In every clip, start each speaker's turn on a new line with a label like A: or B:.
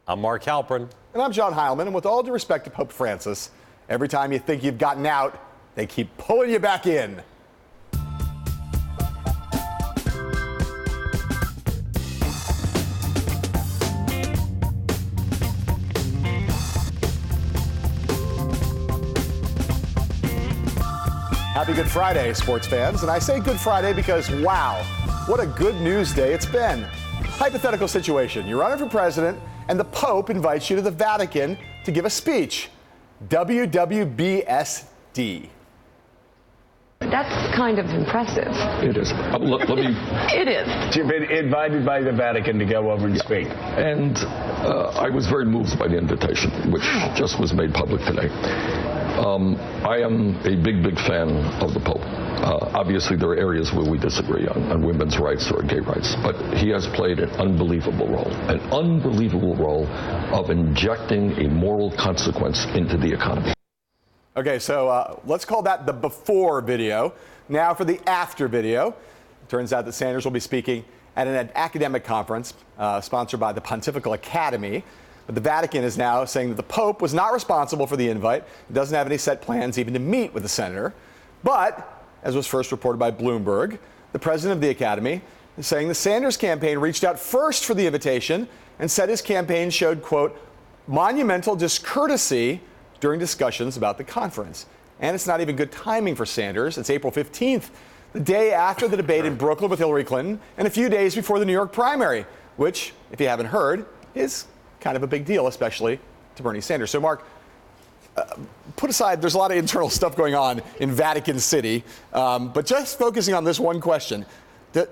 A: I'm Mark Halperin.
B: And I'm John Heilemann. And with all due respect to Pope Francis, every time you think you've gotten out, they keep pulling you back in. Happy Good Friday, sports fans. And I say Good Friday because, wow, what a good news day it's been. Hypothetical situation. You're running for president, and the Pope invites you to the Vatican to give a speech. WWBSD.
C: That's kind of impressive.
D: It is. Let me.
C: It is.
E: You've been invited by the Vatican to go over and speak.
D: And I was very moved by the invitation, which just was made public today. I am a big fan of the Pope. Obviously, there are areas where we disagree on women's rights or gay rights, but he has played an unbelievable role of injecting a moral consequence into the economy.
B: Okay, so let's call that the before video. Now for the after video. It turns out that Sanders will be speaking at an academic conference sponsored by the Pontifical Academy. But the Vatican is now saying that the Pope was not responsible for the invite. He doesn't have any set plans even to meet with the senator. But, as was first reported by Bloomberg, the president of the Academy is saying the Sanders campaign reached out first for the invitation and said his campaign showed, quote, monumental discourtesy during discussions about the conference. And it's not even good timing for Sanders. It's April 15th, the day after the debate in Brooklyn with Hillary Clinton and a few days before the New York primary, which, if you haven't heard, is kind of a big deal, especially to Bernie Sanders. So, Mark, put aside, there's a lot of internal stuff going on in Vatican City, but just focusing on this one question,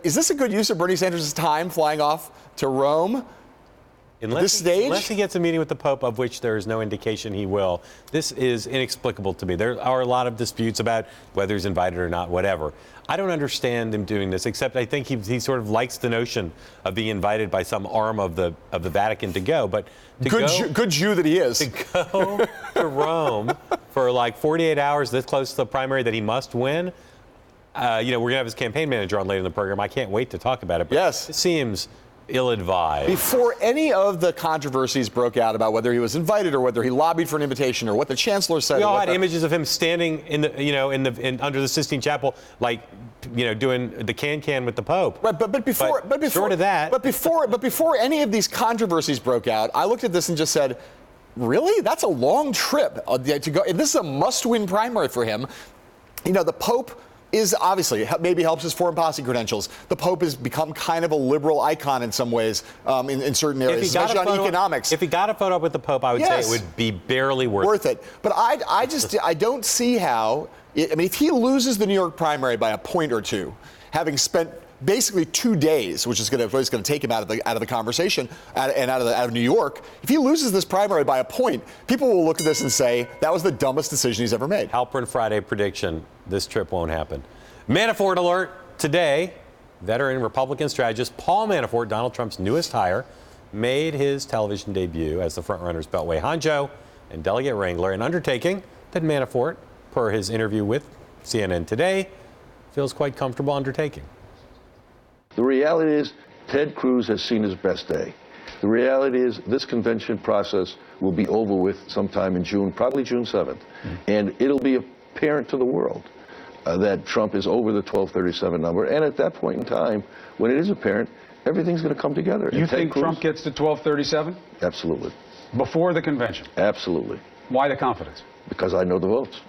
B: is this a good use of Bernie Sanders' time flying off to Rome? Unless
A: he gets a meeting with the Pope, of which there is no indication he will. This is inexplicable to me. There are a lot of disputes about whether he's invited or not, whatever. I don't understand him doing this, except I think he sort of likes the notion of being invited by some arm of the Vatican to go. But
B: good Jew that he is.
A: To go to Rome for like 48 hours this close to the primary that he must win. We're going to have his campaign manager on later in the program. I can't wait to talk about it. But
B: yes.
A: It seems ill-advised.
B: Before any of the controversies broke out about whether he was invited or whether he lobbied for an invitation or what the chancellor said.
A: We all had images of him standing under the Sistine Chapel, doing the can with the Pope.
B: Right, but before any of these controversies broke out, I looked at this and just said, really? That's a long trip to go. This is a must-win primary for him. The Pope is obviously maybe helps his foreign policy credentials. The Pope has become kind of a liberal icon in some ways in certain areas, especially on economics.
A: If he got a photo up with the Pope, I would say it would be barely worth it.
B: But I don't see how. If he loses the New York primary by a point or two, having spent basically 2 days, which is going to take him out of the conversation and out of New York. If he loses this primary by a point, people will look at this and say that was the dumbest decision he's ever made.
A: Halperin Friday prediction: this trip won't happen. Manafort alert today. Veteran Republican strategist Paul Manafort, Donald Trump's newest hire, made his television debut as the frontrunner's Beltway honcho and delegate wrangler, an undertaking that Manafort, per his interview with CNN today, feels quite comfortable undertaking.
F: The reality is Ted Cruz has seen his best day. The reality is this convention process will be over with sometime in June, probably June 7th. And it'll be apparent to the world that Trump is over the 1237 number. And at that point in time, when it is apparent, everything's going to come together.
E: You think Trump gets to 1237?
F: Absolutely.
E: Before the convention?
F: Absolutely.
E: Why the confidence?
F: Because I know the votes.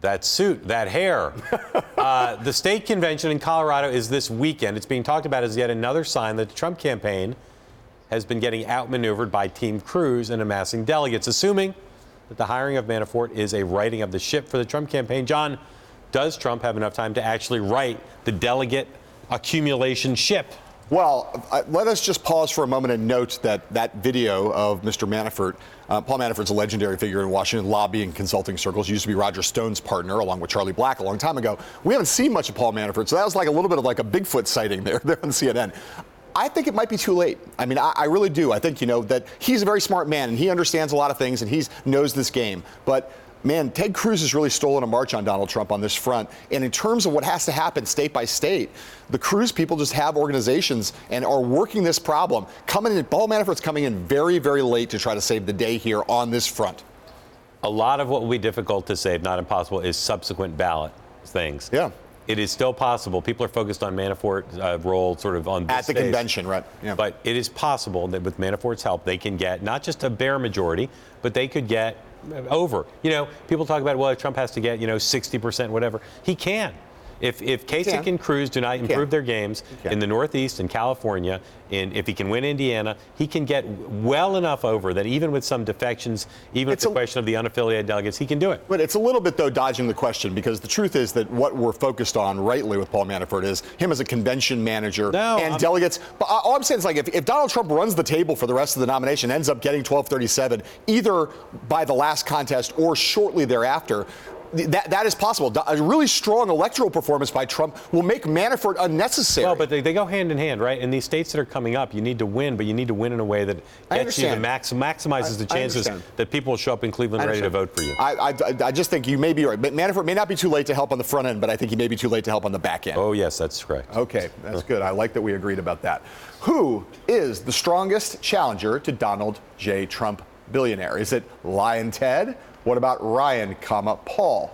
A: That suit, that hair. The state convention in Colorado is this weekend. It's being talked about as yet another sign that the Trump campaign has been getting outmaneuvered by Team Cruz and amassing delegates, assuming that the hiring of Manafort is a righting of the ship for the Trump campaign. John, does Trump have enough time to actually right the delegate accumulation ship?
B: Well, let us just pause for a moment and note that video of Mr. Manafort, Paul Manafort's a legendary figure in Washington lobbying consulting circles, used to be Roger Stone's partner along with Charlie Black a long time ago. We haven't seen much of Paul Manafort, so that was like a little bit of like a Bigfoot sighting there on CNN. I think it might be too late. I mean, I really do. I think, that he's a very smart man and he understands a lot of things and he knows this game. But man, Ted Cruz has really stolen a march on Donald Trump on this front. And in terms of what has to happen state by state, the Cruz people just have organizations and are working this problem. Paul Manafort's coming in very, very late to try to save the day here on this front.
A: A lot of what will be difficult to save, not impossible, is subsequent ballot things.
B: Yeah.
A: It is still possible. People are focused on Manafort's role sort of on this
B: at the
A: stage.
B: convention, right? Yeah.
A: But it is possible that with Manafort's help, they can get not just a bare majority, but they could get over. You know, people talk about, well, Trump has to get, 60%, whatever. He can. If Kasich and Cruz do not improve their games in the Northeast and California, and if he can win Indiana, he can get well enough over that even with some defections, even with the question of the unaffiliated delegates, he can do it.
B: But it's a little bit, though, dodging the question, because the truth is that what we're focused on rightly with Paul Manafort is him as a convention manager delegates. But all I'm saying is, like, if Donald Trump runs the table for the rest of the nomination, ends up getting 1237, either by the last contest or shortly thereafter, that is possible. A really strong electoral performance by Trump will make Manafort unnecessary.
A: Well, but they go hand in hand, right? In these states that are coming up, you need to win, but you need to win in a way that gets you maximizes the chances that people will show up in Cleveland ready to vote for you.
B: I just think you may be right. But Manafort may not be too late to help on the front end, but I think he may be too late to help on the back end.
A: Oh, yes, that's correct.
B: Okay, that's good. I like that we agreed about that. Who is the strongest challenger to Donald J. Trump billionaire? Is it Lion Ted? What about Ryan, Paul?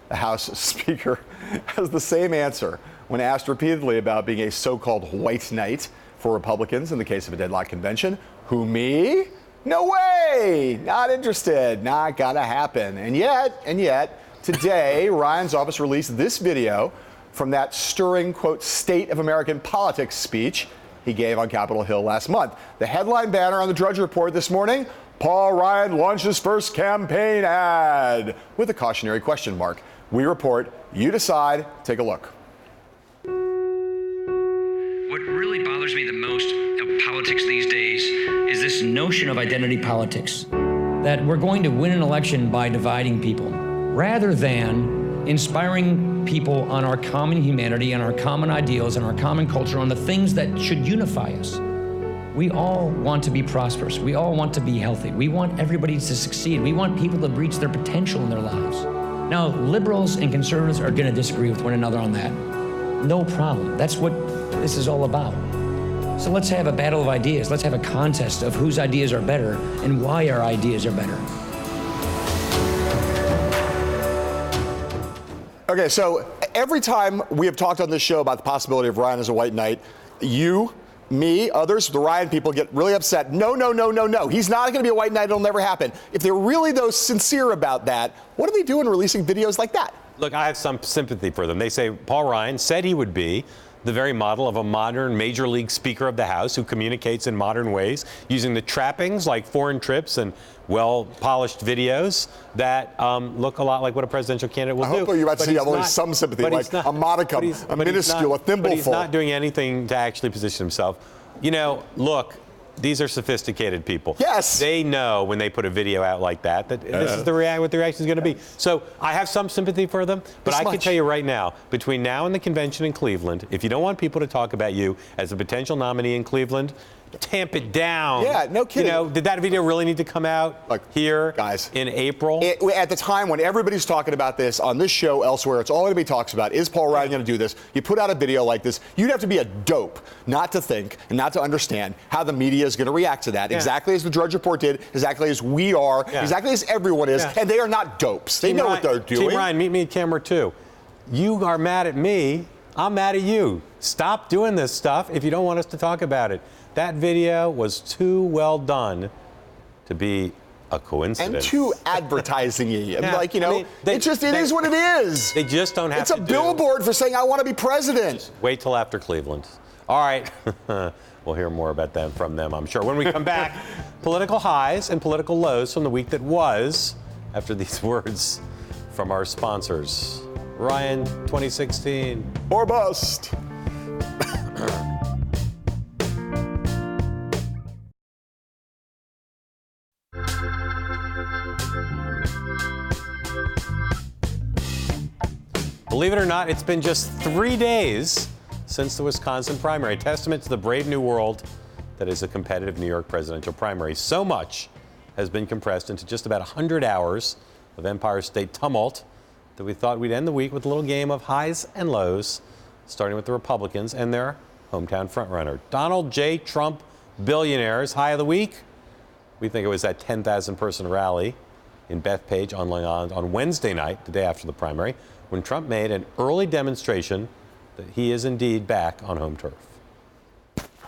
B: The House Speaker has the same answer when asked repeatedly about being a so-called white knight for Republicans in the case of a deadlock convention. Who, me? No way! Not interested. Not gonna happen. And yet, today, Ryan's office released this video from that stirring, quote, state of American politics speech he gave on Capitol Hill last month. The headline banner on the Drudge Report this morning: Paul Ryan launches first campaign ad, with a cautionary question mark. We report, you decide. Take a look.
C: What really bothers me the most of politics these days is this notion of identity politics, that we're going to win an election by dividing people, rather than inspiring people on our common humanity and our common ideals and our common culture, on the things that should unify us. We all want to be prosperous. We all want to be healthy. We want everybody to succeed. We want people to reach their potential in their lives. Now, liberals and conservatives are going to disagree with one another on that. No problem. That's what this is all about. So let's have a battle of ideas. Let's have a contest of whose ideas are better and why our ideas are better.
B: Okay, so every time we have talked on this show about the possibility of Ryan as a white knight, you, me, others, the Ryan people get really upset. No. He's not going to be a white knight. It'll never happen. If they're really, though, sincere about that, what are they doing releasing videos like that?
A: Look, I have some sympathy for them. They say Paul Ryan said he would be the very model of a modern major league Speaker of the House who communicates in modern ways using the trappings like foreign trips and well-polished videos that look a lot like what a presidential candidate will do.
B: I hope you're about to see at least some sympathy, like a modicum, a minuscule, a thimbleful.
A: But he's not doing anything to actually position himself. You know, look, these are sophisticated people.
B: Yes.
A: They know when they put a video out like that this is what the reaction is going to be. So I have some sympathy for them, but I can tell you right now, between now and the convention in Cleveland, if you don't want people to talk about you as a potential nominee in Cleveland, tamp it down.
B: Yeah, no kidding.
A: You know, did that video really need to come out here,
B: guys,
A: in April?
B: At the time when everybody's talking about this on this show, elsewhere, it's all anybody talks about. Is Paul Ryan going to do this? You put out a video like this, you'd have to be a dope not to think and not to understand how the media is going to react to that. Exactly as the Drudge Report did, exactly as we are, exactly as everyone is, and they are not dopes. They know what they're doing.
A: Team Ryan, meet me at camera 2. You are mad at me. I'm mad at you. Stop doing this stuff if you don't want us to talk about it. That video was too well done to be a coincidence.
B: And too advertising-y. Like, you know, it is what it is.
A: They just don't have
B: to do. It's a billboard for saying, I want to be president.
A: Just wait till after Cleveland. All right. We'll hear more about them from them, I'm sure. When we come back, political highs and political lows from the week that was, after these words from our sponsors. Ryan, 2016.
B: Or bust.
A: Believe it or not, it's been just 3 days since the Wisconsin primary, testament to the brave new world that is a competitive New York presidential primary. So much has been compressed into just about 100 hours of Empire State tumult that we thought we'd end the week with a little game of highs and lows, starting with the Republicans and their hometown frontrunner. Donald J. Trump, billionaires, high of the week. We think it was that 10,000-person rally in Bethpage on Long Island on Wednesday night, the day after the primary, when Trump made an early demonstration that he is indeed back on home turf.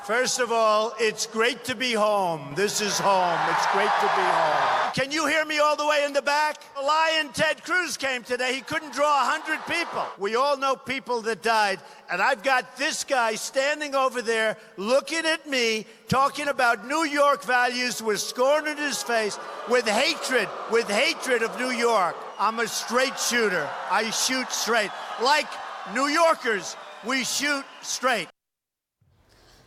G: First of all, it's great to be home. This is home. It's great to be home. Can you hear me all the way in the back? Lion Ted Cruz came today. He couldn't draw 100 people. We all know people that died. And I've got this guy standing over there looking at me, talking about New York values with scorn in his face, with hatred of New York. I'm a straight shooter. I shoot straight. Like New Yorkers, we shoot straight.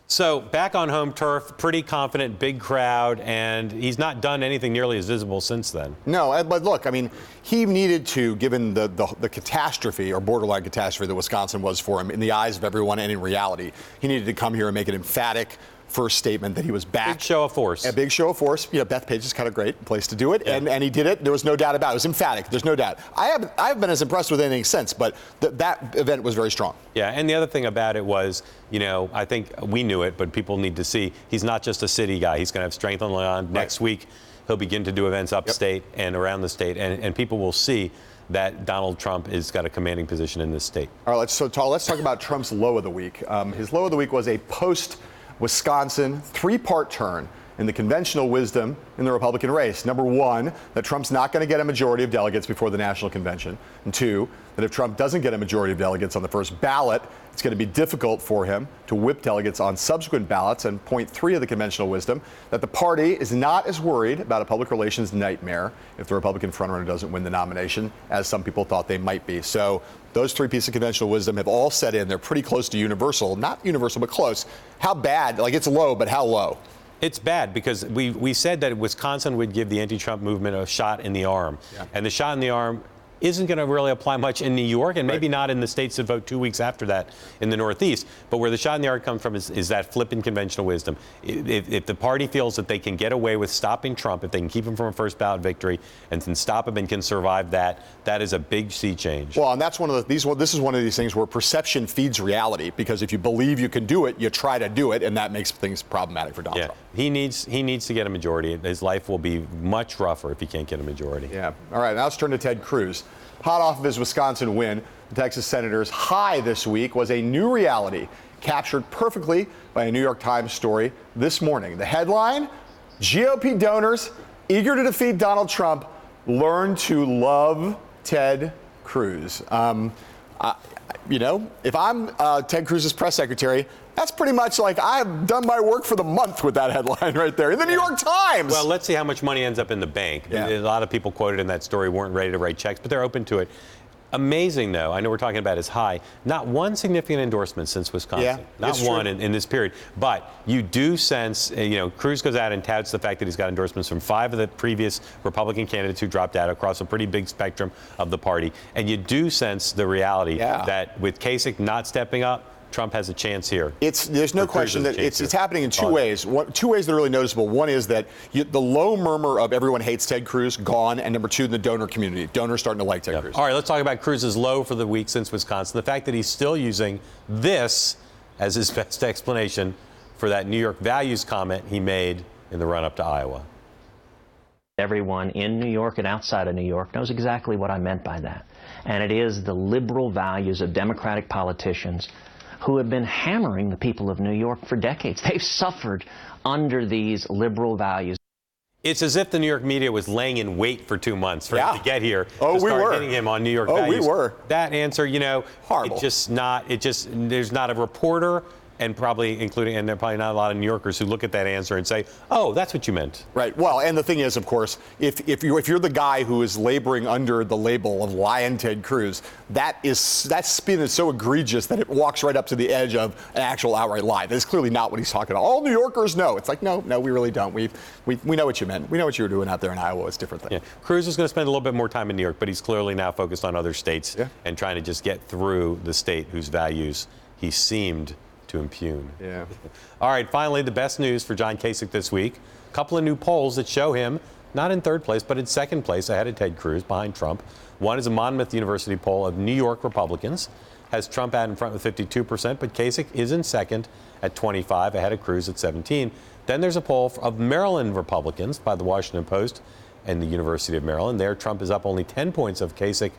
A: So back on home turf, pretty confident, big crowd, and he's not done anything nearly as visible since then.
B: No, but look, I mean, he needed to, given the catastrophe or borderline catastrophe that Wisconsin was for him in the eyes of everyone and in reality, he needed to come here and make an emphatic first statement that he was back.
A: Big show of force.
B: A big show of force. You know, Bethpage is kind of great place to do it,
A: yeah.
B: and he did it. There was no doubt about it. It was emphatic. There's no doubt. I haven't been as impressed with anything since, but that event was very strong.
A: Yeah, and the other thing about it was, you know, I think we knew it, but people need to see he's not just a city guy. He's going to have strength on Long Island. Next week, he'll begin to do events upstate and around the state, and people will see that Donald Trump has got a commanding position in this state.
B: All right, let's talk about Trump's low of the week. His low of the week was a post-Wisconsin three-part turn in the conventional wisdom in the Republican race. Number one, that Trump's not going to get a majority of delegates before the national convention. And two, that if Trump doesn't get a majority of delegates on the first ballot, it's going to be difficult for him to whip delegates on subsequent ballots. And point three of the conventional wisdom, that the party is not as worried about a public relations nightmare if the Republican frontrunner doesn't win the nomination as some people thought they might be. So those three pieces of conventional wisdom have all set in. They're pretty close to universal. Not universal, but close. How bad? Like, it's low, but how low?
A: It's bad because we said that Wisconsin would give the anti-Trump movement a shot in the arm. Yeah. And the shot in the arm isn't going to really apply much in New York, and maybe not in the states that vote 2 weeks after that in the Northeast. But where the shot in the arm comes from is that flip in conventional wisdom. If the party feels that they can get away with stopping Trump, if they can keep him from a first ballot victory and can stop him and can survive that, that is a big sea change.
B: Well, and that's this is one of these things where perception feeds reality, because if you believe you can do it, you try to do it, and that makes things problematic for Donald Trump.
A: He needs to get a majority. His life will be much rougher if he can't get a majority.
B: Yeah. All right, now let's turn to Ted Cruz. Hot off of his Wisconsin win, the Texas Senator's high this week was a new reality captured perfectly by a New York Times story this morning. The headline, GOP donors eager to defeat Donald Trump learn to love Ted Cruz. You know, if I'm Ted Cruz's press secretary, that's pretty much like I've done my work for the month with that headline right there in the New York Times.
A: Well, let's see how much money ends up in the bank.
B: Yeah.
A: A lot of people quoted in that story weren't ready to write checks, but they're open to it. Amazing, though. I know we're talking about his high. Not one significant endorsement since Wisconsin.
B: Yeah,
A: not one in this period. But you do sense, Cruz goes out and touts the fact that he's got endorsements from 5 of the previous Republican candidates who dropped out across a pretty big spectrum of the party. And you do sense the reality that with Kasich not stepping up, Trump has a chance here.
B: There's no question that it's happening in two ways. Two ways that are really noticeable. One is that the low murmur of everyone hates Ted Cruz gone, and number two, in the donor community, donors starting to like Ted Cruz.
A: All right, let's talk about Cruz's low for the week since Wisconsin. The fact that he's still using this as his best explanation for that New York values comment he made in the run-up to Iowa.
H: Everyone in New York and outside of New York knows exactly what I meant by that. And it is the liberal values of Democratic politicians who have been hammering the people of New York for decades. They've suffered under these liberal values.
A: It's as if the New York media was laying in wait for 2 months for him to get here to start hitting him on New York values.
B: We were.
A: That answer,
B: horrible.
A: There's not a reporter, and there are probably not a lot of New Yorkers who look at that answer and say, oh, that's what you meant.
B: Right. Well, and the thing is, of course, if you're the guy who is laboring under the label of Lion Ted Cruz, that spin is so egregious that it walks right up to the edge of an actual outright lie. That's clearly not what he's talking about. All New Yorkers know. It's like, no, we really don't. We know what you meant. We know what you were doing out there in Iowa. It's a different thing.
A: Yeah. Cruz is going to spend a little bit more time in New York, but he's clearly now focused on other states and trying to just get through the state whose values he seemed to impugn.
B: Yeah.
A: All right, finally, the best news for John Kasich this week. A couple of new polls that show him not in third place, but in second place ahead of Ted Cruz, behind Trump. One is a Monmouth University poll of New York Republicans, has Trump out in front with 52%, but Kasich is in second at 25, ahead of Cruz at 17. Then there's a poll of Maryland Republicans by the Washington Post and the University of Maryland. There, Trump is up only 10 points of Kasich,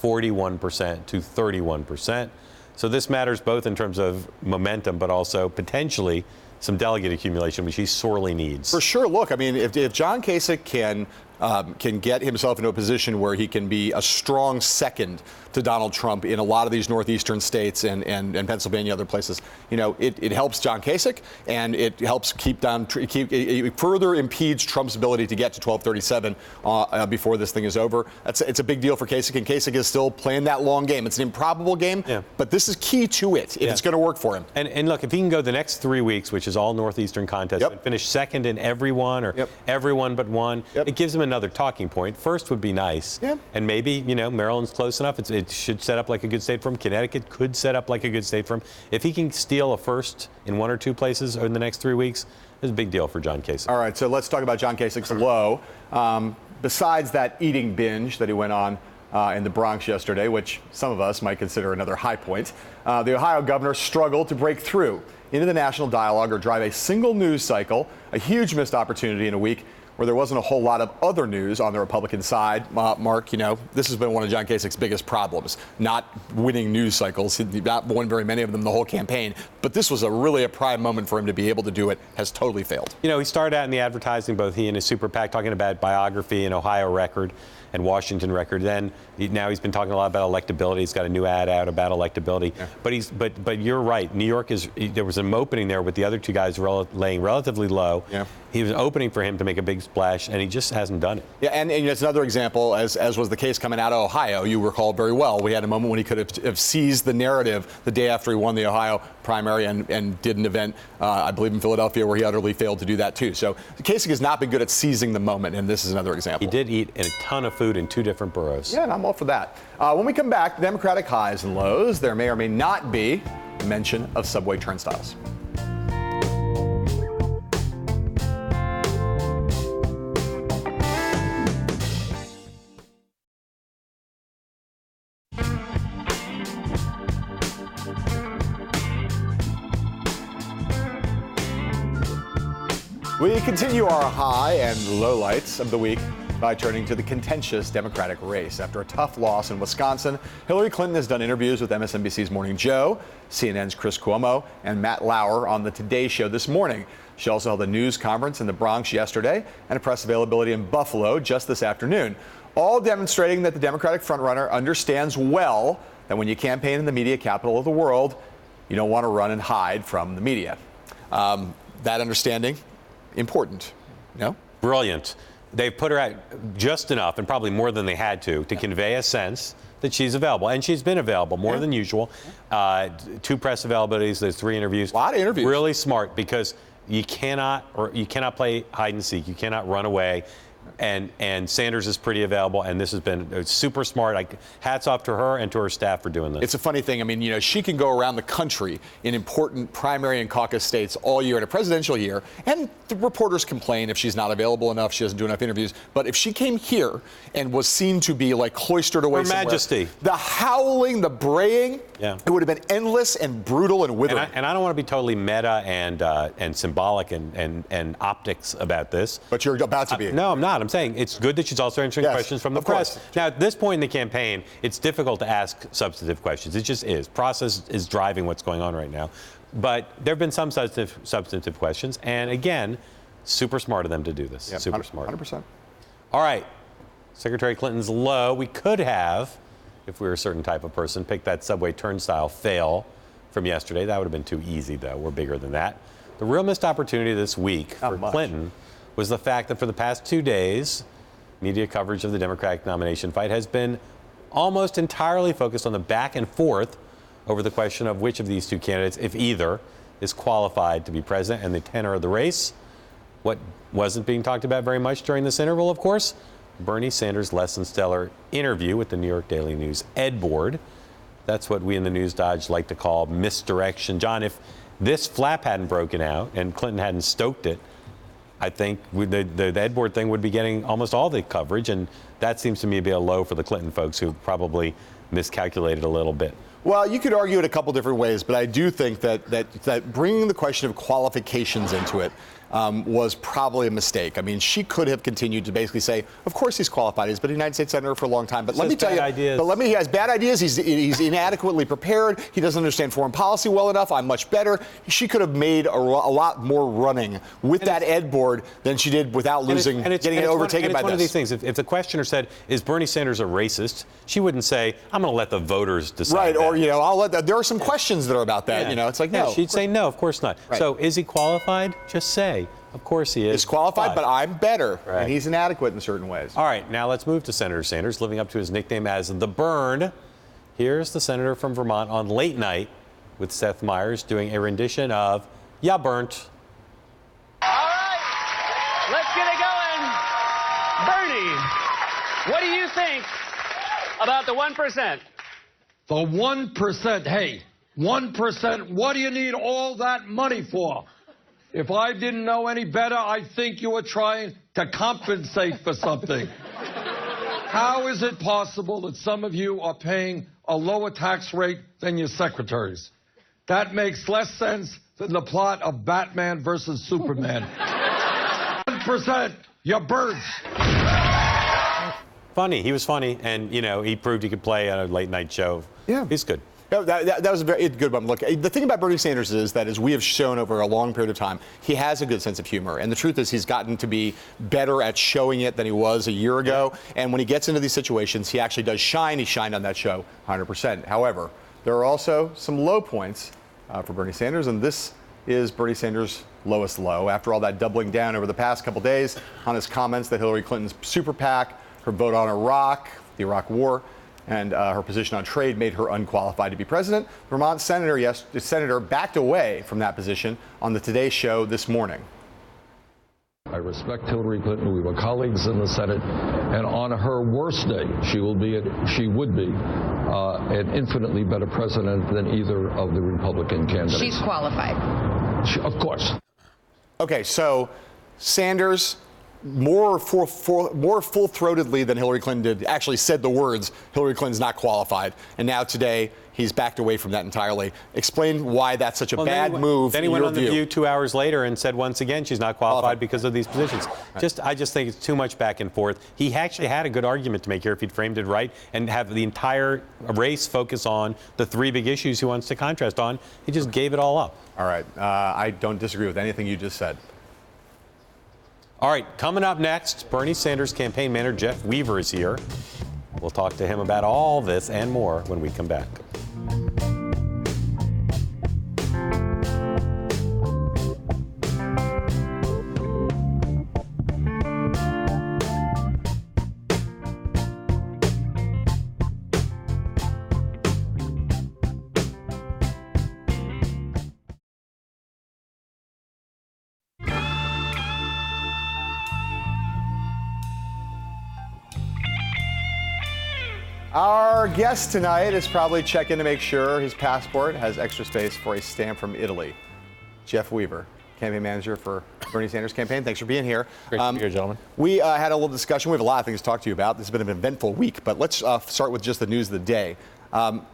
A: 41% to 31%. So this matters both in terms of momentum, but also potentially some delegate accumulation, which he sorely needs.
B: For sure. Look, I mean, if John Kasich can get himself into a position where he can be a strong second to Donald Trump in a lot of these northeastern states and Pennsylvania, other places, you know, it helps John Kasich, and it helps it further impedes Trump's ability to get to 1237 before this thing is over. It's a big deal for Kasich, and Kasich is still playing that long game. It's an improbable game, but this is key to it if it's going to work for him.
A: And look, if he can go the next 3 weeks, which is all northeastern contests, and finish second in every one or everyone but one, it gives him another talking point. First would be nice, and maybe, you know, Maryland's close enough. It should set up like a good state for him. Connecticut could set up like a good state for him. If he can steal a first in 1 or 2 places in the next 3 weeks, it's a big deal for John Kasich.
B: All right, so let's talk about John Kasich's low. Besides that eating binge that he went on in the Bronx yesterday, which some of us might consider another high point, the Ohio governor struggled to break through into the national dialogue or drive a single news cycle, a huge missed opportunity in a week where there wasn't a whole lot of other news on the Republican side. Mark, you know, this has been one of John Kasich's biggest problems, not winning news cycles. He's not won very many of them the whole campaign, but this was really a prime moment for him to be able to do it. Has totally failed. You
A: know, he started out in the advertising, both he and his super PAC, talking about biography and Ohio record and Washington record. Then now he's been talking a lot about electability. He's got a new ad out about electability. But you're right. New York there was an opening there with the other two guys laying relatively low. He was opening for him to make a big splash, and he just hasn't done it.
B: Yeah, and it's another example, as was the case coming out of Ohio. You recall very well, we had a moment when he could have seized the narrative the day after he won the Ohio primary and did an event, I believe in Philadelphia, where he utterly failed to do that too. So Kasich has not been good at seizing the moment, and this is another example.
A: He did eat a ton of food in 2 different boroughs.
B: Yeah, and I'm all for that. When we come back, Democratic highs and lows, there may or may not be mention of subway turnstiles. We continue our high and lowlights of the week by turning to the contentious Democratic race. After a tough loss in Wisconsin, Hillary Clinton has done interviews with MSNBC's Morning Joe, CNN's Chris Cuomo, and Matt Lauer on the Today Show this morning. She also held a news conference in the Bronx yesterday and a press availability in Buffalo just this afternoon, all demonstrating that the Democratic frontrunner understands well that when you campaign in the media capital of the world, you don't want to run and hide from the media. That understanding, important, no?
A: Brilliant. They've put her out just enough, and probably more than they had to convey a sense that she's available. And she's been available more than usual. 2 press availabilities, there's 3 interviews.
B: A lot of interviews.
A: Really smart, because you cannot play hide and seek. You cannot run away. And Sanders is pretty available, and this has been super smart. Hats off to her and to her staff for doing this.
B: It's a funny thing. I mean, you know, she can go around the country in important primary and caucus states all year in a presidential year, and the reporters complain if she's not available enough, she doesn't do enough interviews. But if she came here and was seen to be like cloistered away somewhere,
A: Her Majesty,
B: the howling, the braying, it would have been endless and brutal and withering.
A: And I don't want to be totally meta and symbolic and optics about this.
B: But you're about to be.
A: No, I'm not. I'm saying it's good that she's also answering questions from the press. Now, at this point in the campaign, it's difficult to ask substantive questions. It just is. Process is driving what's going on right now. But there have been some substantive questions. And again, super smart of them to do this.
B: Yep,
A: super smart.
B: 100%.
A: All right. Secretary Clinton's low. We could have, if we were a certain type of person, picked that subway turnstile fail from yesterday. That would have been too easy, though. We're bigger than that. The real missed opportunity this week for Clinton was the fact that for the past 2 days, media coverage of the Democratic nomination fight has been almost entirely focused on the back and forth over the question of which of these 2 candidates, if either, is qualified to be president and the tenor of the race. What wasn't being talked about very much during this interval, of course, Bernie Sanders' less than stellar interview with the New York Daily News Ed Board. That's what we in the News Dodge like to call misdirection. John, if this flap hadn't broken out and Clinton hadn't stoked it, I think the Ed board thing would be getting almost all the coverage, and that seems to me to be a low for the Clinton folks who probably miscalculated a little bit.
B: Well, you could argue it a couple different ways, but I do think that bringing the question of qualifications into it was probably a mistake. I mean, she could have continued to basically say, of course he's qualified. He's been a United States Senator for a long time. But let me tell you, he has bad ideas. He's inadequately prepared. He doesn't understand foreign policy well enough. I'm much better. She could have made a lot more running with that Ed board than she did without losing, getting it overtaken by this.
A: It's one of these things. If the questioner said, is Bernie Sanders a racist? She wouldn't say, I'm going to let the voters decide.
B: Right,
A: that.
B: or, I'll let that. There are some questions that are about that. It's like, no.
A: She'd say, no, of course not.
B: Right.
A: So is he qualified? Just say, of course he is.
B: He's qualified, but I'm better.
A: Right.
B: And he's inadequate in certain ways.
A: All right, now let's move to Senator Sanders, living up to his nickname as the Burn. Here's the senator from Vermont on Late Night with Seth Meyers doing a rendition of Ya Burnt.
I: All right, let's get it going. Bernie, what do you think about the 1%?
J: The 1%, hey, 1%, what do you need all that money for? If I didn't know any better, I'd think you were trying to compensate for something. How is it possible that some of you are paying a lower tax rate than your secretaries? That makes less sense than the plot of Batman versus Superman. 1%, you're birds.
A: Funny. He was funny, and, he proved he could play on a late night show.
B: Yeah.
A: He's good.
B: No, that was a very good one. Look, the thing about Bernie Sanders is that, as we have shown over a long period of time, he has a good sense of humor. And the truth is he's gotten to be better at showing it than he was a year ago. And when he gets into these situations, he actually does shine. He shined on that show 100%. However, there are also some low points for Bernie Sanders, and this is Bernie Sanders' lowest low. After all that doubling down over the past couple days on his comments that Hillary Clinton's super PAC, her vote on Iraq, the Iraq War, and her position on trade made her unqualified to be president. Vermont senator backed away from that position on the Today Show this morning.
D: I respect Hillary Clinton. We were colleagues in the Senate, and on her worst day, she would be an infinitely better president than either of the Republican candidates.
K: She's qualified.
D: Of course.
B: Okay, so Sanders more full-throatedly than Hillary Clinton did, actually said the words, Hillary Clinton's not qualified. And now today, he's backed away from that entirely. Explain why that's such a bad move.
A: Then he went on The View 2 hours later and said once again she's not qualified because of these positions.
B: Right.
A: I just think it's too much back and forth. He actually had a good argument to make here if he'd framed it right and have the entire race focus on the three big issues he wants to contrast on. He just gave it all up.
B: All right. I don't disagree with anything you just said.
A: All right, coming up next, Bernie Sanders campaign manager Jeff Weaver is here. We'll talk to him about all this and more when we come back.
B: Our guest tonight is probably checking to make sure his passport has extra space for a stamp from Italy. Jeff Weaver, campaign manager for Bernie Sanders campaign. Thanks for being here.
A: Great to be here, gentlemen.
B: We had a little discussion. We have a lot of things to talk to you about. This has been an eventful week, but let's start with just the news of the day.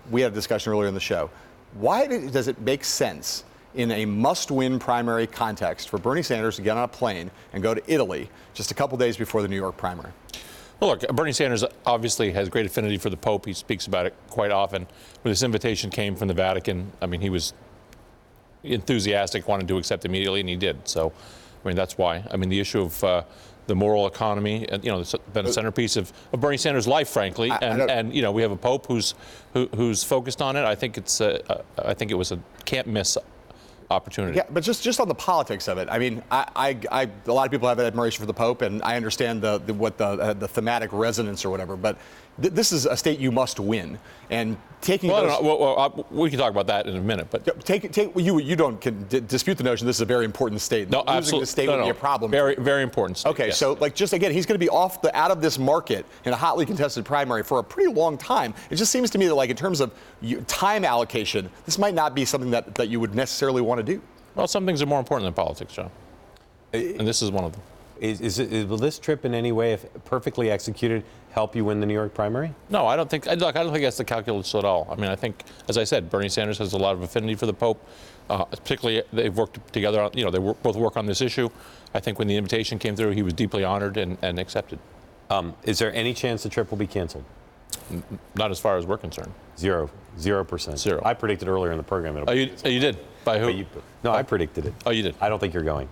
B: We had a discussion earlier in the show. Why does it make sense in a must-win primary context for Bernie Sanders to get on a plane and go to Italy just a couple days before the New York primary?
L: Well, look, Bernie Sanders obviously has great affinity for the Pope. He speaks about it quite often. When this invitation came from the Vatican, I mean, he was enthusiastic, wanted to accept immediately, and he did. So, I mean, that's why. I mean, the issue of the moral economy, it's been a centerpiece of Bernie Sanders' life, frankly. And we have a Pope who's focused on it. I think I think it was a can't miss opportunity.
B: Yeah, but just on the politics of it, I mean, a lot of people have an admiration for the Pope, and I understand the thematic resonance or whatever, but this is a state you must win, and taking.
L: Well, we can talk about that in a minute, but
B: you don't dispute the notion this is a very important state.
L: No,
B: losing
L: absolutely.
B: the state would be a problem.
L: Very, very important state.
B: Okay,
L: yes.
B: so just again, he's going to be out of this market in a hotly contested primary for a pretty long time. It just seems to me that, in terms of time allocation, this might not be something that you would necessarily want to do.
L: Well, some things are more important than politics, John. And this is one of them.
A: Will this trip in any way, if perfectly executed, help you win the New York primary?
L: No, I don't think. Look, I don't think that's the calculus at all. I mean, I think, as I said, Bernie Sanders has a lot of affinity for the Pope. Particularly, they've worked together. They both work on this issue. I think when the invitation came through, he was deeply honored and accepted.
A: Is there any chance the trip will be canceled?
L: Not as far as we're concerned.
A: 0%.
L: Zero.
A: I predicted earlier in the program.
L: You did? By who?
A: No, I predicted it.
L: Oh, you did?
A: I don't think you're going.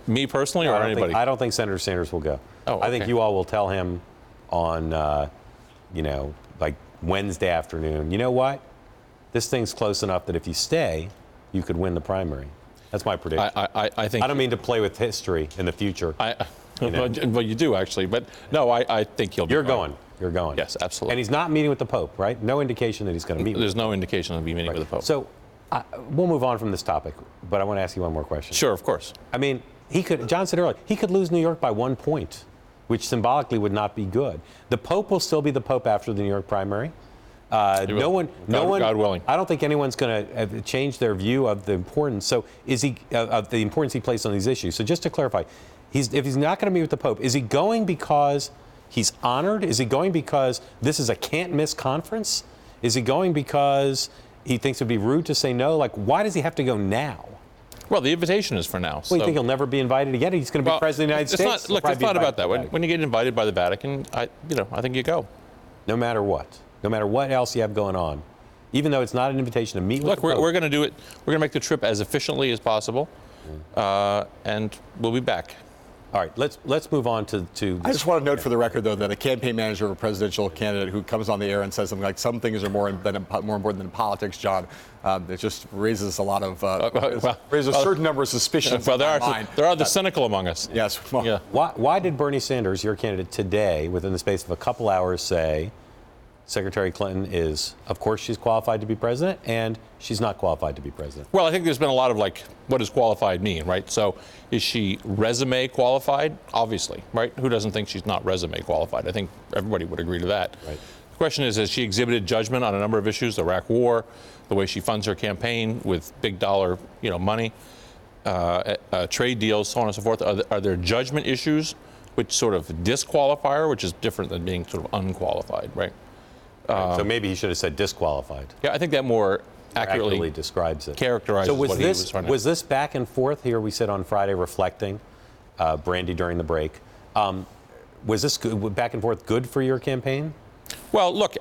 L: Me personally, or anybody?
A: I don't think Senator Sanders will go.
L: Oh, okay.
A: I think you all will tell him on, like Wednesday afternoon, you know what? This thing's close enough that if you stay, you could win the primary. That's my prediction.
L: I think.
A: I don't mean to play with history in the future.
L: Well, you do actually, but no, I think he'll be.
A: You're going. You're going.
L: Yes, absolutely.
A: And he's not meeting with the Pope, right? No indication that he's going to meet.
L: There's no indication he'll be meeting with the Pope.
A: So we'll move on from this topic, but I want to ask you one more question.
L: Sure, of course.
A: I mean, John said earlier, he could lose New York by 1 point, which symbolically would not be good. The Pope will still be the Pope after the New York primary. No one.
L: God willing.
A: I don't think anyone's going to change their view of the importance. So of the importance he placed on these issues. So just to clarify, if he's not going to meet with the Pope, is he going because he's honored? Is he going because this is a can't-miss conference? Is he going because he thinks it would be rude to say no? Like, why does he have to go now?
L: Well, the invitation is for now.
A: Well, you think he'll never be invited again? He's going to be president of the United States.
L: Look, it's not about that. When you get invited by the Vatican, I think you go.
A: No matter what. No matter what else you have going on. Even though it's not an invitation to meet with the Pope.
L: Look, we're going to do it. We're going to make the trip as efficiently as possible, and we'll be back.
A: All right, let's move on to.
B: I just want to note for the record, though, that a campaign manager of a presidential candidate who comes on the air and says something like "some things are more important than politics," John, it just raises a lot of raises a certain number of suspicions.
L: Well, there are the cynical among us.
B: Yes. Well,
L: yeah.
A: Why did Bernie Sanders, your candidate, today, within the space of a couple hours, say Secretary Clinton is, of course, she's qualified to be president, and she's not qualified to be president?
L: Well, I think there's been a lot of what does qualified mean, right? So is she resume qualified? Obviously, right? Who doesn't think she's not resume qualified? I think everybody would agree to that. Right. The question is, has she exhibited judgment on a number of issues, the Iraq War, the way she funds her campaign with big dollar, money, trade deals, so on and so forth? Are there judgment issues which sort of disqualify her, which is different than being sort of unqualified, right?
A: So maybe he should have said disqualified.
L: Yeah, I think that more accurately
A: describes it.
L: Characterizes what he was trying to.
A: Was this back and forth here? We said on Friday, reflecting, Brandy during the break. Was this back and forth good for your campaign? Well, look,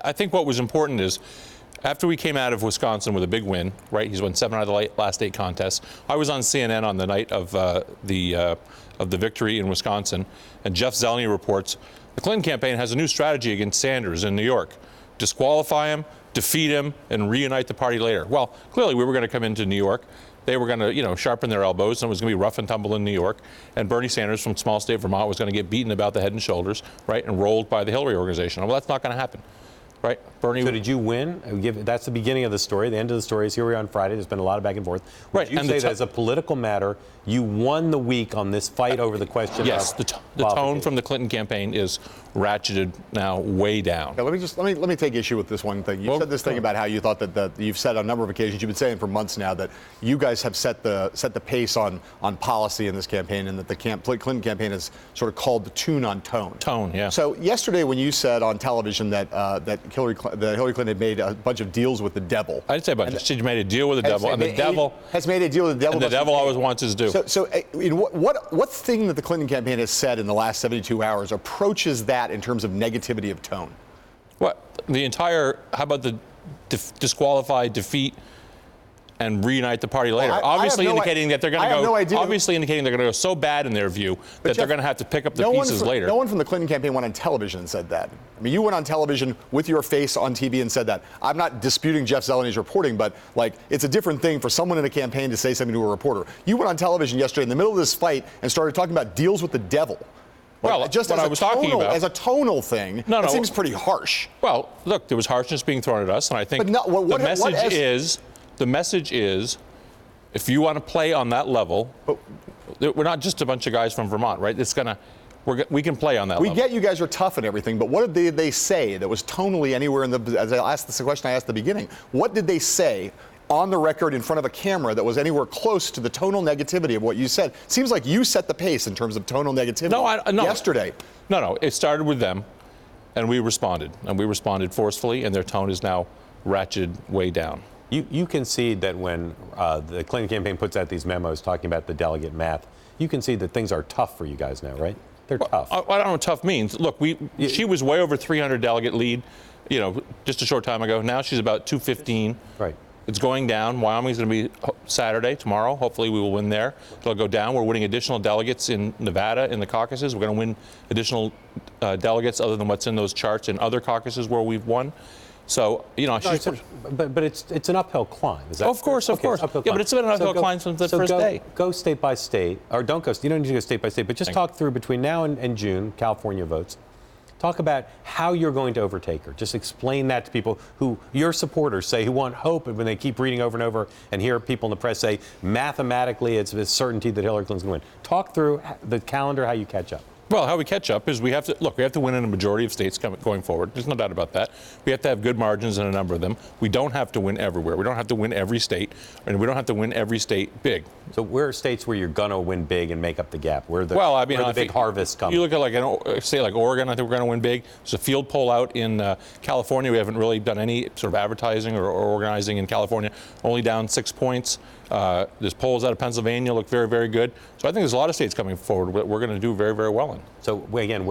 A: I think what was important is after we came out of Wisconsin with a big win, right? He's won 7 out of the last 8 contests. I was on CNN on the night of the victory in Wisconsin, and Jeff Zeleny reports the Clinton campaign has a new strategy against Sanders in New York: disqualify him, defeat him, and reunite the party later. Well, clearly we were going to come into New York. They were going to, sharpen their elbows, and it was going to be rough and tumble in New York. And Bernie Sanders from small state Vermont was going to get beaten about the head and shoulders, right, and rolled by the Hillary organization. Well, that's not going to happen, right? Bernie. So did you win? That's the beginning of the story. The end of the story is here we are on Friday. There's been a lot of back and forth. Would you say that as a political matter, you won the week on this fight over the question? Yes, the tone from the Clinton campaign is ratcheted now way down.
B: Okay, let me take issue with this one thing. You said this thing about how you thought that you've said on a number of occasions, you've been saying for months now, that you guys have set the pace on policy in this campaign, and that the Clinton campaign has sort of called the tune on tone.
L: Tone, yeah.
B: So yesterday, when you said on television that Hillary Clinton had made a bunch of deals with the devil,
L: I didn't say a bunch. She made a deal with the devil, and the devil
B: has made a deal with the devil.
L: And the devil always wants his due.
B: So what thing that the Clinton campaign has said in the last 72 hours approaches that in terms of negativity of tone?
L: What? How about the disqualify, defeat, and reunite the party later? Obviously indicating that they're going to go. Obviously indicating they're going to go so bad in their view that they're going to have to pick up the pieces later.
B: No one from the Clinton campaign went on television and said that. I mean, you went on television with your face on TV and said that. I'm not disputing Jeff Zeleny's reporting, but it's a different thing for someone in a campaign to say something to a reporter. You went on television yesterday in the middle of this fight and started talking about deals with the devil.
L: Well,
B: just
L: what
B: as
L: I was talking about
B: as a tonal thing, it seems pretty harsh.
L: Well, look, there was harshness being thrown at us, and I think the message is, if you want to play on that level, we're not just a bunch of guys from Vermont, right? We can play on that level.
B: We get you guys are tough and everything, but what did they say that was tonally anywhere in as I asked this question I asked at the beginning? What did they say on the record in front of a camera that was anywhere close to the tonal negativity of what you said. Seems like you set the pace in terms of tonal negativity yesterday.
L: No, it started with them, and we responded. And we responded forcefully, and their tone is now ratcheted way down.
A: You concede that when the Clinton campaign puts out these memos talking about the delegate math, you concede that things are tough for you guys now, right? They're tough.
L: I don't know what tough means. Look, she was way over 300 delegate lead, just a short time ago. Now she's about 215.
A: Right.
L: It's going down. Wyoming's going to be Saturday, tomorrow. Hopefully we will win there. It'll go down. We're winning additional delegates in Nevada in the caucuses. We're going to win additional delegates other than what's in those charts in other caucuses where we've won. So,
A: but it's an uphill climb. Is that
L: of course. Yeah, but it's been an uphill climb since the first day.
A: Go state by state, or don't go. You don't need to go state by state, but just talk through between now and June, California votes. Talk about how you're going to overtake her. Just explain that to people who your supporters say, who want hope, and when they keep reading over and over and hear people in the press say, mathematically, it's a certainty that Hillary Clinton's going to win. Talk through the calendar, how you catch up.
L: Well, how we catch up is we have to win in a majority of states going forward. There's no doubt about that. We have to have good margins in a number of them. We don't have to win everywhere. We don't have to win every state, and we don't have to win every state big.
A: So where are states where you're going to win big and make up the gap? Where the big harvest comes?
L: You look at a state like Oregon, I think we're going to win big. There's a field poll out in California. We haven't really done any sort of advertising or organizing in California. Only down 6 points. There's polls out of Pennsylvania look very, very good. So I think there's a lot of states coming forward that we're going to do very, very well in.
A: So again,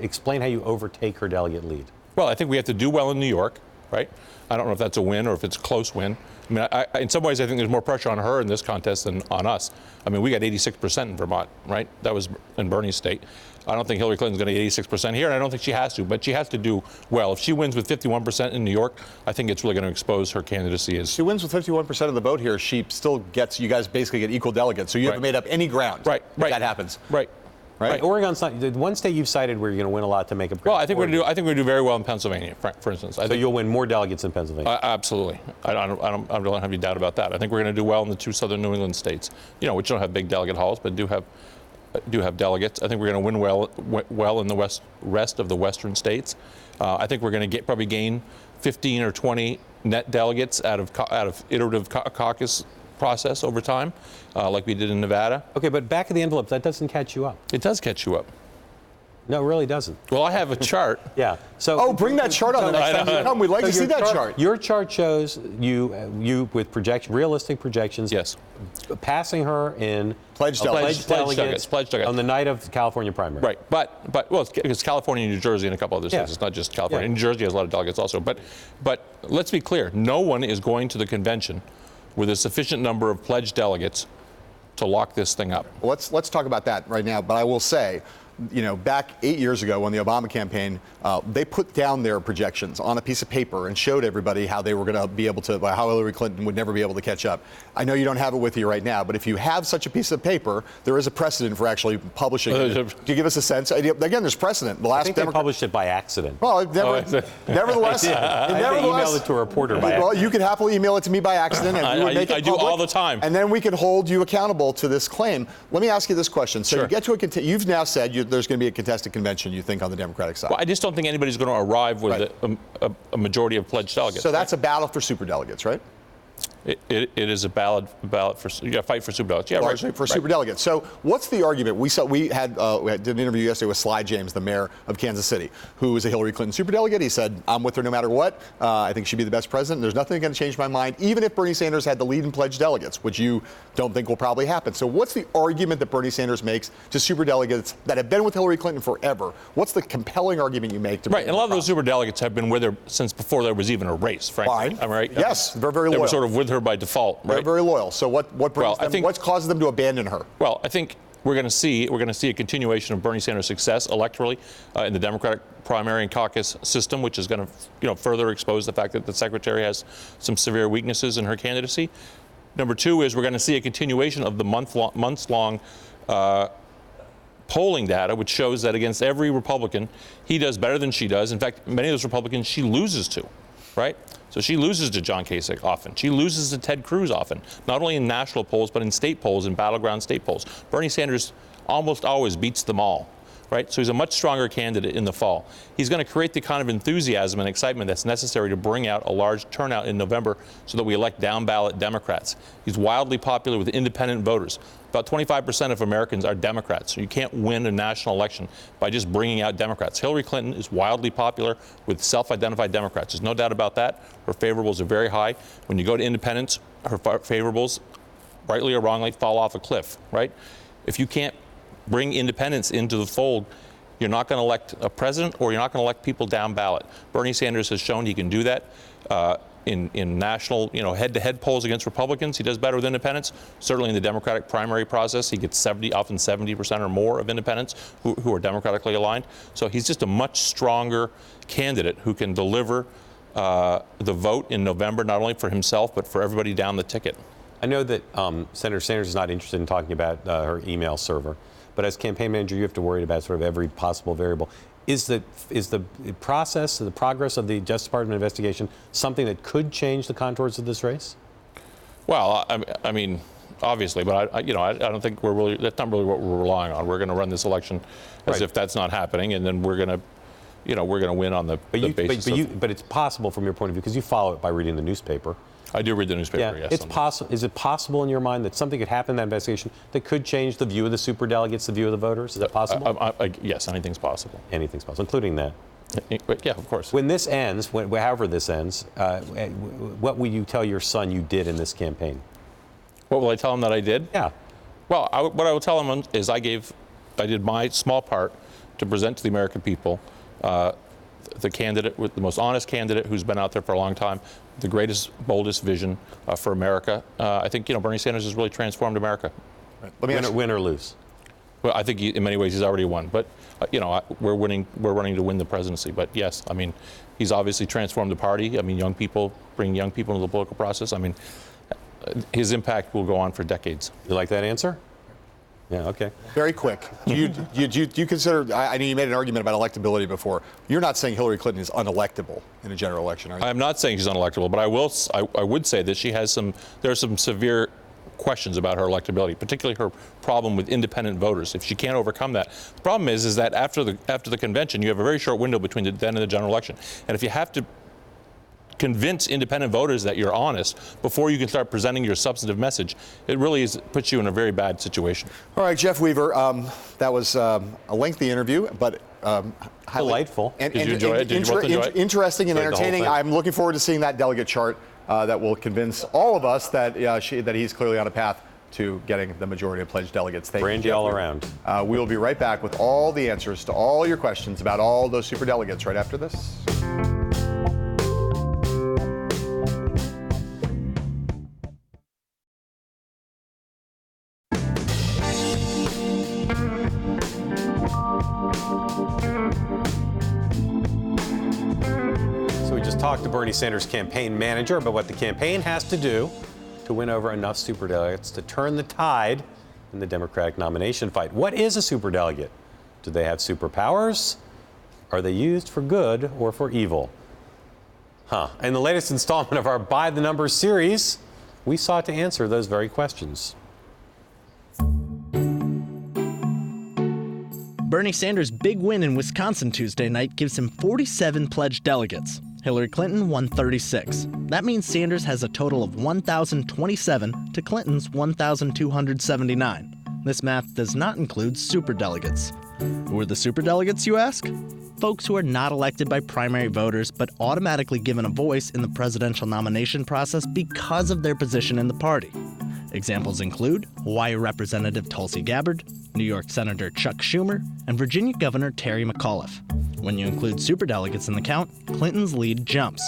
A: explain how you overtake her delegate lead.
L: Well, I think we have to do well in New York, right? I don't know if that's a win or if it's a close win. I mean, in some ways, I think there's more pressure on her in this contest than on us. I mean, we got 86% in Vermont, right? That was in Bernie's state. I don't think Hillary Clinton's going to get 86% here, and I don't think she has to, but she has to do well. If she wins with 51% in New York, I think it's really going to expose her candidacy as.
B: She wins with 51% of the vote here. She still gets, you guys basically get equal delegates, so you haven't made up any ground.
L: Right.
B: That happens.
L: Right.
A: Oregon's not the one state you've cited where you're going to win a lot to make up.
L: Well, I think we're going to do very well in Pennsylvania, for instance.
A: So you'll win more delegates in Pennsylvania.
L: Absolutely. I don't have any doubt about that. I think we're going to do well in the two southern New England states, which don't have big delegate halls, but do have delegates. I think we're going to win well in the rest of the western states. I think we're going to probably gain 15 or 20 net delegates out of iterative caucus process over time, like we did in Nevada.
A: Okay, but back of the envelope, that doesn't catch you up.
L: It does catch you up.
A: No, it really doesn't.
L: Well, I have a chart.
A: Yeah. So
B: bring that chart on the next time you come. We'd like to see that chart.
A: Your chart shows you with realistic projections.
L: Yes.
A: Passing her in
B: pledged delegates
A: on the night of the California primary.
L: Right. But it's California, New Jersey, and a couple other states. It's not just California. New Jersey has a lot of delegates also. But let's be clear. No one is going to the convention with a sufficient number of pledged delegates to lock this thing up.
B: Well, let's talk about that right now. But I will say, back 8 years ago when the Obama campaign, they put down their projections on a piece of paper and showed everybody how they were going to be able to, how Hillary Clinton would never be able to catch up. I know you don't have it with you right now, but if you have such a piece of paper, there is a precedent for actually publishing it. Do you give us a sense? Again, there's precedent.
A: I think they published it by accident.
B: Well, nevertheless,
A: I emailed it to a reporter by accident.
B: Well, you can happily email it to me by accident, and we would make it
L: I do all the time.
B: And then we can hold you accountable to this claim. Let me ask you this question. So you get to you've now said there's going to be a contested convention, you think, on the Democratic side.
L: Well, I just don't think anybody's going to arrive with a majority of pledged delegates.
B: So that's a battle for superdelegates, right?
L: It is a ballot for fight for superdelegates. Yeah,
B: right. For superdelegates. So what's the argument? We did an interview yesterday with Sly James, the mayor of Kansas City, who is a Hillary Clinton superdelegate. He said, I'm with her no matter what. I think she'd be the best president. There's nothing going to change my mind, even if Bernie Sanders had the lead in pledged delegates, which you don't think will probably happen. So what's the argument that Bernie Sanders makes to superdelegates that have been with Hillary Clinton forever? What's the compelling argument you make to
L: and a lot of those superdelegates have been with her since before there was even a race, frankly.
B: Fine.
L: Am I right?
B: Yes, they're very loyal.
L: They were sort of with her by default, right?
B: They're very loyal. So what causes them to abandon her?
L: Well, I think we're going to see a continuation of Bernie Sanders' success electorally in the Democratic primary and caucus system, which is going to further expose the fact that the secretary has some severe weaknesses in her candidacy. Number two is we're going to see a continuation of the months-long polling data, which shows that against every Republican, he does better than she does. In fact, many of those Republicans she loses to, right? So she loses to John Kasich often. She loses to Ted Cruz often, not only in national polls, but in state polls, in battleground state polls. Bernie Sanders almost always beats them all. right? So he's a much stronger candidate in the fall. He's going to create the kind of enthusiasm and excitement that's necessary to bring out a large turnout in November so that we elect down-ballot Democrats. He's wildly popular with independent voters. About 25% of Americans are Democrats, so you can't win a national election by just bringing out Democrats. Hillary Clinton is wildly popular with self-identified Democrats. There's no doubt about that. Her favorables are very high. When you go to independents, her favorables, rightly or wrongly, fall off a cliff, right? If you can't bring independents into the fold, you're not going to elect a president or you're not going to elect people down ballot. Bernie Sanders has shown he can do that in national, head-to-head polls against Republicans. He does better with independents. Certainly in the Democratic primary process, he gets often 70% or more of independents who are democratically aligned. So he's just a much stronger candidate who can deliver the vote in November, not only for himself, but for everybody down the ticket.
A: I know that Senator Sanders is not interested in talking about her email server. But as campaign manager, you have to worry about sort of every possible variable. Is the process, the progress of the Justice Department investigation something that could change the contours of this race?
L: Well, I mean, obviously, but I don't think that's not really what we're relying on. We're going to run this election as if that's not happening, and then we're going to win on the basis.
A: But it's possible from your point of view because you follow it by reading the newspaper.
L: I do read the newspaper, yes.
A: It's possible. Is it possible in your mind that something could happen in that investigation that could change the view of the superdelegates, the view of the voters? Is that possible?
L: Yes, anything's possible.
A: Anything's possible, including that.
L: Yeah, of course.
A: When this ends, however this ends, what will you tell your son you did in this campaign?
L: What will I tell him that I did?
A: Yeah.
L: Well, what I will tell him is I did my small part to present to the American people the candidate, with the most honest candidate who's been out there for a long time, the greatest, boldest vision for America. I think Bernie Sanders has really transformed America.
B: Right. Let me
A: win or lose.
L: Well, I think in many ways he's already won. But we're winning. We're running to win the presidency. But yes, I mean, he's obviously transformed the party. I mean, bringing young people into the political process. I mean, his impact will go on for decades.
A: You like that answer? Yeah, okay.
B: Very quick. Do you consider, I know you made an argument about electability before. You're not saying Hillary Clinton is unelectable in a general election, are you?
L: I'm not saying she's unelectable, but I would say that there are some severe questions about her electability, particularly her problem with independent voters. If she can't overcome that, the problem is that after the convention, you have a very short window between then and the general election. And if you have to convince independent voters that you're honest before you can start presenting your substantive message, it really puts you in a very bad situation.
B: All right, Jeff Weaver, that was a lengthy interview, but
A: delightful.
B: And
L: Did you enjoy it? Did you both enjoy it?
B: Interesting and entertaining. I'm looking forward to seeing that delegate chart that will convince all of us that he's clearly on a path to getting the majority of pledged delegates. Thank you,
A: Brandy all around.
B: We'll be right back with all the answers to all your questions about all those superdelegates right after this.
A: Talk to Bernie Sanders' campaign manager about what the campaign has to do to win over enough superdelegates to turn the tide in the Democratic nomination fight. What is a superdelegate? Do they have superpowers? Are they used for good or for evil? In the latest installment of our By the Numbers series, we sought to answer those very questions.
K: Bernie Sanders' big win in Wisconsin Tuesday night gives him 47 pledged delegates. Hillary Clinton won 36. That means Sanders has a total of 1,027 to Clinton's 1,279. This math does not include superdelegates. Who are the superdelegates, you ask? Folks who are not elected by primary voters but automatically given a voice in the presidential nomination process because of their position in the party. Examples include Hawaii Representative Tulsi Gabbard, New York Senator Chuck Schumer, and Virginia Governor Terry McAuliffe. When you include superdelegates in the count, Clinton's lead jumps.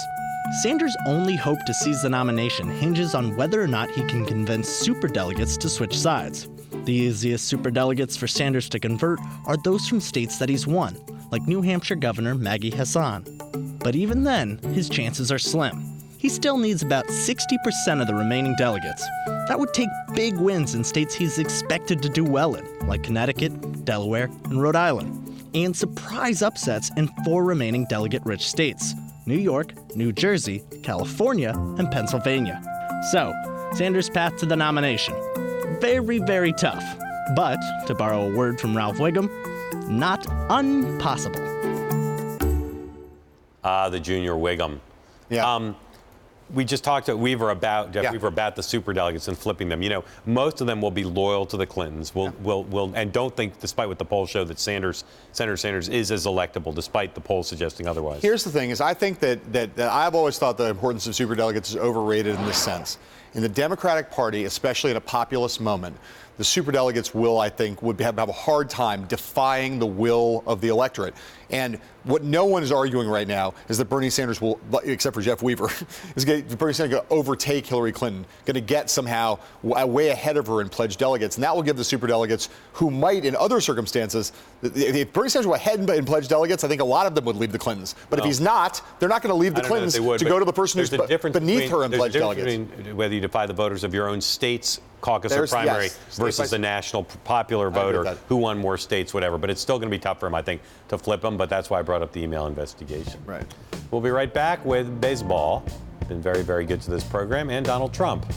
K: Sanders' only hope to seize the nomination hinges on whether or not he can convince superdelegates to switch sides. The easiest superdelegates for Sanders to convert are those from states that he's won, like New Hampshire Governor Maggie Hassan. But even then, his chances are slim. He still needs about 60% of the remaining delegates. That would take big wins in states he's expected to do well in, like Connecticut, Delaware, and Rhode Island, and surprise upsets in 4 remaining delegate-rich states: New York, New Jersey, California, and Pennsylvania. So, Sanders' path to the nomination. Very, very tough. But, to borrow a word from Ralph Wiggum, not impossible.
A: The Junior Wiggum.
B: Yeah.
A: We just talked to Weaver about the superdelegates and flipping them. You know, most of them will be loyal to the Clintons. Will and don't think, despite what the polls show, that Senator Sanders is as electable, despite the polls suggesting otherwise.
B: Here's the thing: is I think that I've always thought the importance of superdelegates is overrated in this sense. In the Democratic Party, especially in a populist moment, the superdelegates would have a hard time defying the will of the electorate. And what no one is arguing right now is that Bernie Sanders will, except for Jeff Weaver, Bernie Sanders going to overtake Hillary Clinton, going to get somehow way ahead of her in pledged delegates. And that will give the superdelegates, who might in other circumstances, if Bernie Sanders were ahead in pledged delegates, I think a lot of them would leave the Clintons. But if he's not, they're not going to leave the Clintons to go to the person who's beneath her in pledged delegates.
A: Between whether you defy the voters of your own state's caucus or primary versus the national popular voter who won more states, whatever. But it's still going to be tough for him, I think, to flip them. But that's why I brought up the email investigation.
B: Right.
A: We'll be right back with baseball. Been very, very good to this program, and Donald Trump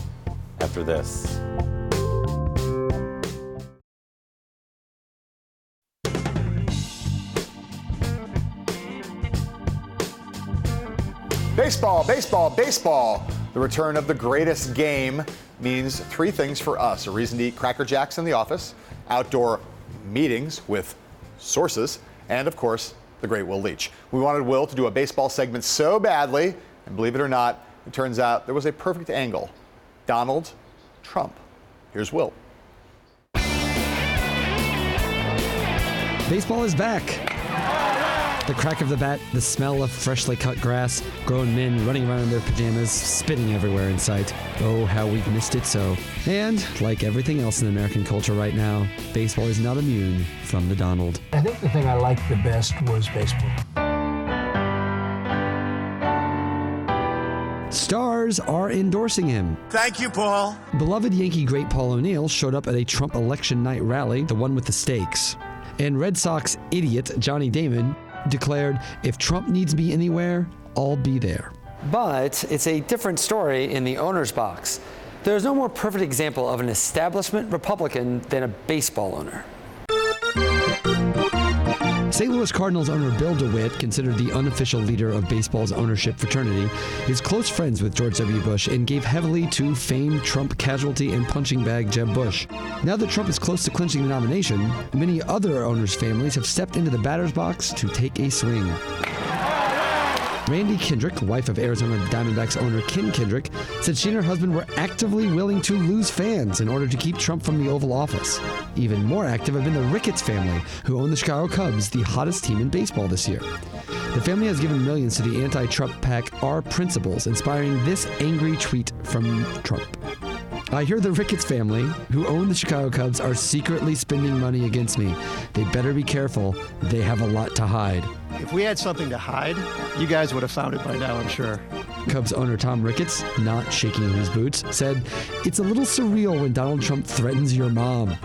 A: after this.
B: Baseball, baseball, baseball. The return of the greatest game means three things for us: a reason to eat Cracker Jacks in the office, outdoor meetings with sources, and of course, the great Will Leach. We wanted Will to do a baseball segment so badly, and believe it or not, it turns out there was a perfect angle. Donald Trump. Here's Will.
M: Baseball is back. The crack of the bat, the smell of freshly cut grass, grown men running around in their pajamas, spitting everywhere in sight. Oh, how we've missed it so. And, like everything else in American culture right now, baseball is not immune from the Donald.
N: I think the thing I liked the best was baseball.
M: Stars are endorsing him.
G: Thank you, Paul.
M: Beloved Yankee great Paul O'Neill showed up at a Trump election night rally, the one with the stakes. And Red Sox idiot Johnny Damon declared, if Trump needs me anywhere, I'll be there.
O: But it's a different story in the owner's box. There's no more perfect example of an establishment Republican than a baseball owner.
M: St. Louis Cardinals owner Bill DeWitt, considered the unofficial leader of baseball's ownership fraternity, is close friends with George W. Bush and gave heavily to famed Trump casualty and punching bag Jeb Bush. Now that Trump is close to clinching the nomination, many other owners' families have stepped into the batter's box to take a swing. Randy Kendrick, wife of Arizona Diamondbacks owner Ken Kendrick, said she and her husband were actively willing to lose fans in order to keep Trump from the Oval Office. Even more active have been the Ricketts family, who own the Chicago Cubs, the hottest team in baseball this year. The family has given millions to the anti-Trump PAC Our Principles, inspiring this angry tweet from Trump. I hear the Ricketts family, who own the Chicago Cubs, are secretly spending money against me. They better be careful. They have a lot to hide.
P: If we had something to hide, you guys would have found it by now, I'm sure.
M: Cubs owner Tom Ricketts, not shaking his boots, said, "It's a little surreal when Donald Trump threatens your mom."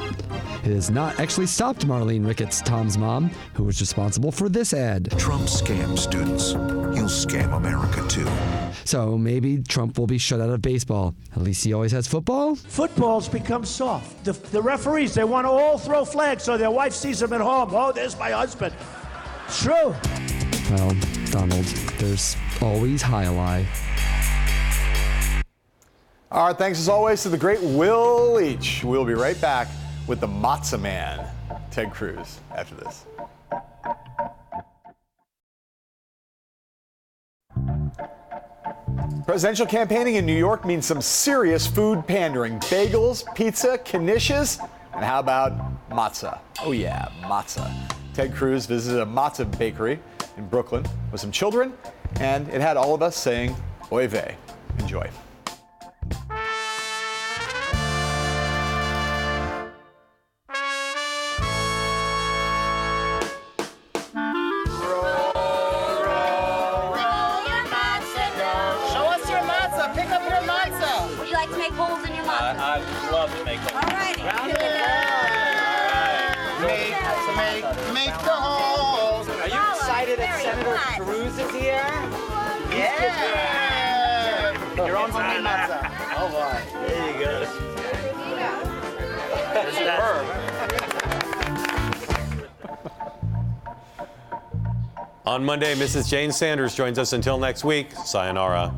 M: It has not actually stopped Marlene Ricketts, Tom's mom, who was responsible for this ad.
Q: Trump scams students. He'll scam America, too.
M: So maybe Trump will be shut out of baseball. At least he always has football.
N: Football's become soft. The referees, they want to all throw flags so their wife sees them at home. Oh, there's my husband. It's true.
M: Well, Donald, there's always High-a-lie.
B: All right, thanks as always to the great Will Leach. We'll be right back with the Matzah Man, Ted Cruz, after this. Presidential campaigning in New York means some serious food pandering. Bagels, pizza, knishes, and how about matzah? Oh yeah, matzah. Ted Cruz visited a matzah bakery in Brooklyn with some children, and it had all of us saying, oy vey. Enjoy.
R: I'd love to make holes. All righty. Make the holes.
S: Are you excited that Senator Cruz is here?
R: Yeah.
S: Your own homemade matzah. Oh boy.
R: There you go.
A: On Monday, Mrs. Jane Sanders joins us. Until next week, sayonara.